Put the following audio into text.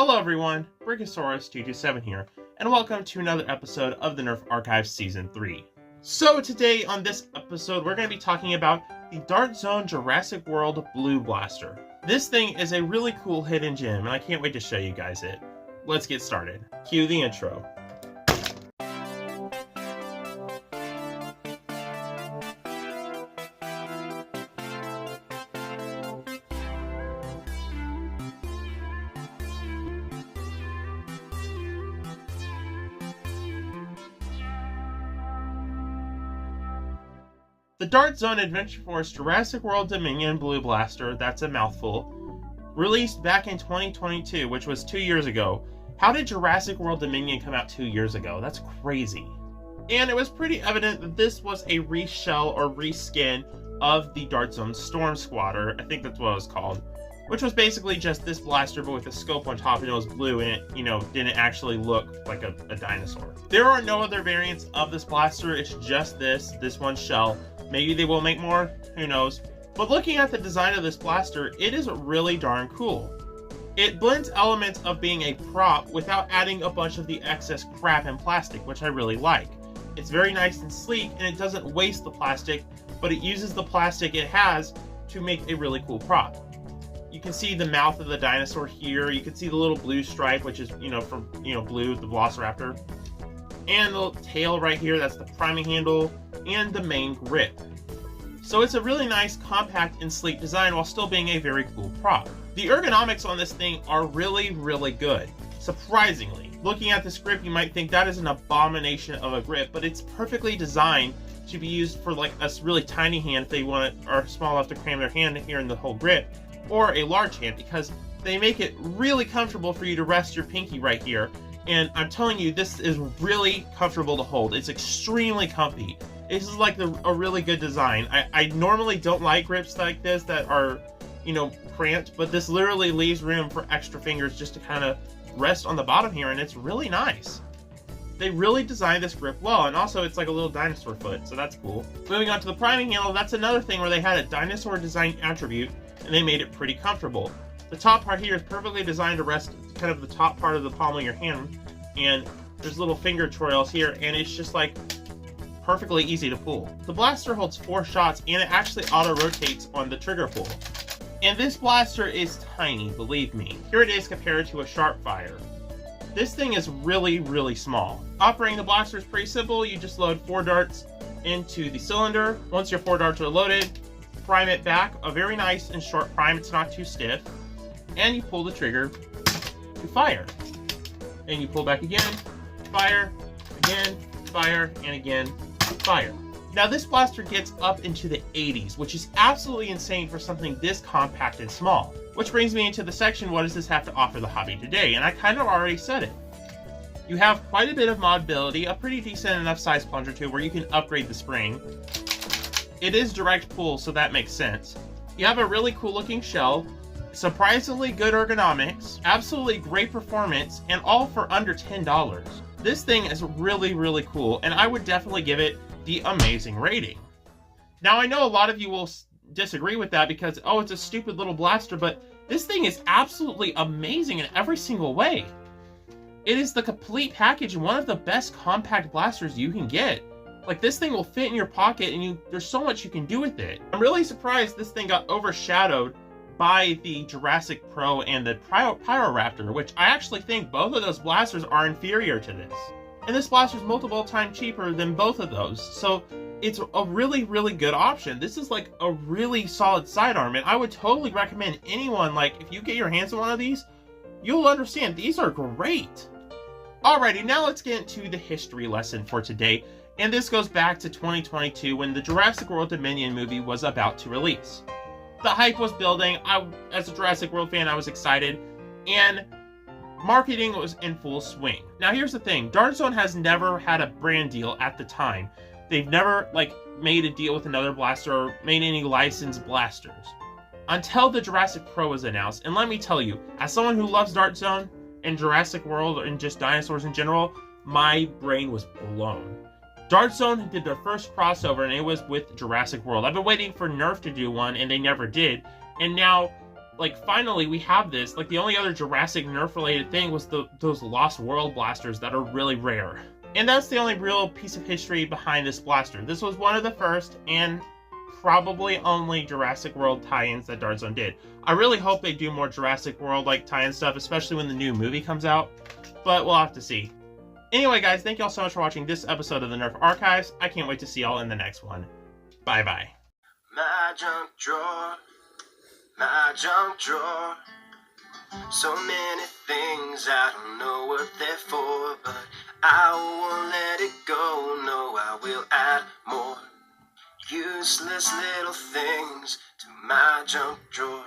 Hello everyone, Brachiosaurus227 here, and welcome to another episode of the Nerf Archives Season 3. So today on this episode, we're going to be talking about the Dart Zone Jurassic World Blue Blaster. This thing is a really cool hidden gem, and I can't wait to show you guys it. Let's get started. Cue the intro. The Dart Zone Adventure Force Jurassic World Dominion Blue Blaster, that's a mouthful, released back in 2022, which was 2 years ago. How did Jurassic World Dominion come out 2 years ago? That's crazy. And it was pretty evident that this was a reshell or reskin of the Dart Zone Storm Squatter, I think that's what it was called, which was basically just this blaster but with a scope on top, and it was blue and it, didn't actually look like a dinosaur. There are no other variants of this blaster, it's just this one shell. Maybe they will make more, who knows. But looking at the design of this blaster, it is really darn cool. It blends elements of being a prop without adding a bunch of the excess crap and plastic, which I really like. It's very nice and sleek, and it doesn't waste the plastic, but it uses the plastic it has to make a really cool prop. You can see the mouth of the dinosaur here. You can see the little blue stripe, which is, from, Blue, the Velociraptor. And the tail right here, that's the priming handle, and the main grip. So it's a really nice, compact, and sleek design while still being a very cool prop. The ergonomics on this thing are really, really good. Surprisingly. Looking at this grip, you might think that is an abomination of a grip, but it's perfectly designed to be used for like a really tiny hand if they are small enough to cram their hand here in the whole grip, or a large hand, because they make it really comfortable for you to rest your pinky right here. And I'm telling you, this is really comfortable to hold. It's extremely comfy. This is like a really good design. I normally don't like grips like this that are, cramped, but this literally leaves room for extra fingers just to kind of rest on the bottom here, and it's really nice. They really designed this grip well, and also it's like a little dinosaur foot, so that's cool. Moving on to the priming handle, that's another thing where they had a dinosaur design attribute, and they made it pretty comfortable. The top part here is perfectly designed to rest kind of the top part of the palm of your hand, and there's little finger trails here, and it's just like perfectly easy to pull. The blaster holds 4 shots, and it actually auto-rotates on the trigger pull. And this blaster is tiny, believe me. Here it is compared to a Sharpfire. This thing is really, really small. Operating the blaster is pretty simple. You just load 4 darts into the cylinder. Once your 4 darts are loaded, prime it back. A very nice and short prime, it's not too stiff. And you pull the trigger to fire. And you pull back again, fire, and again, fire. Now this blaster gets up into the 80s, which is absolutely insane for something this compact and small. Which brings me into the section, what does this have to offer the hobby today? And I kind of already said it. You have quite a bit of modability, a pretty decent enough size plunger tube where you can upgrade the spring. It is direct pull, so that makes sense. You have a really cool looking shell, surprisingly good ergonomics, absolutely great performance, and all for under $10. This thing is really, really cool, and I would definitely give it the amazing rating. Now, I know a lot of you will disagree with that because, oh, it's a stupid little blaster, but this thing is absolutely amazing in every single way. It is the complete package and one of the best compact blasters you can get. Like, this thing will fit in your pocket, and there's so much you can do with it. I'm really surprised this thing got overshadowed by the Jurassic Pro and the Pyroraptor, which I actually think both of those blasters are inferior to this. And this blaster is multiple times cheaper than both of those, so it's a really, really good option. This is like a really solid sidearm, and I would totally recommend anyone, like, if you get your hands on one of these, you'll understand these are great. Alrighty, now let's get into the history lesson for today, and this goes back to 2022 when the Jurassic World Dominion movie was about to release. The hype was building. As a Jurassic World fan, I was excited, and marketing was in full swing. Now here's the thing, Dart Zone has never had a brand deal at the time. They've never made a deal with another blaster or made any licensed blasters until the Jurassic Pro was announced. And let me tell you, as someone who loves Dart Zone and Jurassic World and just dinosaurs in general, my brain was blown. Dart Zone did their first crossover, and it was with Jurassic World. I've been waiting for Nerf to do one, and they never did. And now like, finally we have this. Like, the only other Jurassic Nerf related thing was those Lost World blasters that are really rare. And that's the only real piece of history behind this blaster. This was one of the first and probably only Jurassic World tie-ins that Dart Zone did. I really hope they do more Jurassic World like tie-in stuff, especially when the new movie comes out, but we'll have to see. Anyway guys, thank y'all so much for watching this episode of the Nerf Archives. I can't wait to see y'all in the next one. Bye bye. My junk drawer, my junk drawer. So many things I don't know what they're for, but I won't let it go. No, I will add more useless little things to my junk drawer.